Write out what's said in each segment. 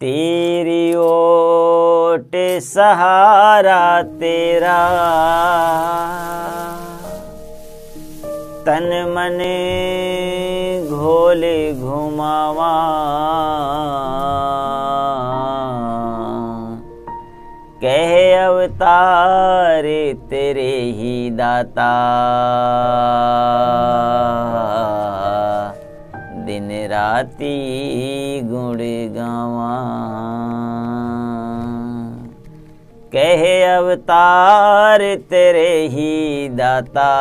तेरी ओट सहारा तेरा, तन मन घोले घुमावा, कह अवतार तेरे ही दाता, दिन राती गुण गावा, कह अवतार तेरे ही दाता,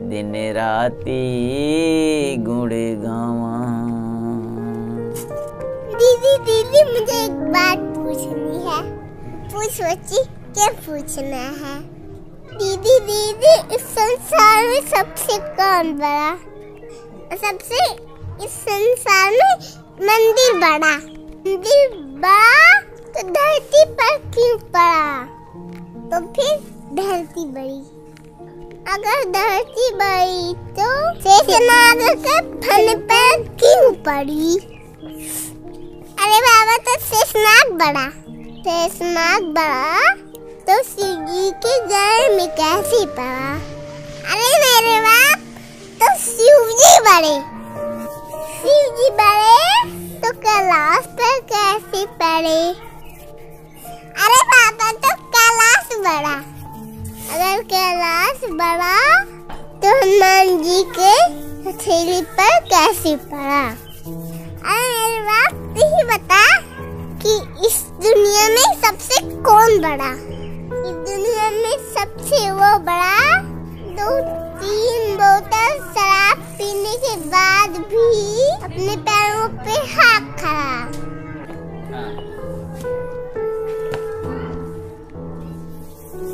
दिन राती गुण गावा। दीदी दीदी मुझे एक बात पूछनी है। पूछ बच्ची, क्या पूछना है? दीदी दीदी इस संसार में सबसे कौन बड़ा? सबसे इस संसार में मंदिर बड़ा। मंदिर बड़ा तो धरती पर क्यों पड़ा? तो फिर धरती बड़ी। अगर धरती बड़ी तो शेषनाग के फन पर क्यों पड़ी? अरे बाबा, तो शेषनाग बड़ा। शेषनाग बड़ा तो शिव जी के घर में कैसे पड़ा? अरे मेरे बाप, तो शिव जी बड़े। शिव जी बड़े तो कैलाश पर कैसे पड़े? अरे पापा, तो कैलाश बड़ा। अगर कैलाश बड़ा तो हनुमान जी के हथेली पर कैसे पड़ा? अरे मेरे बाप, तू ही बता कि इस दुनिया में सबसे कौन बड़ा? इस दुनिया में सबसे वो बड़ा 2-3 बोतल शराब पीने के बाद भी अपने पैर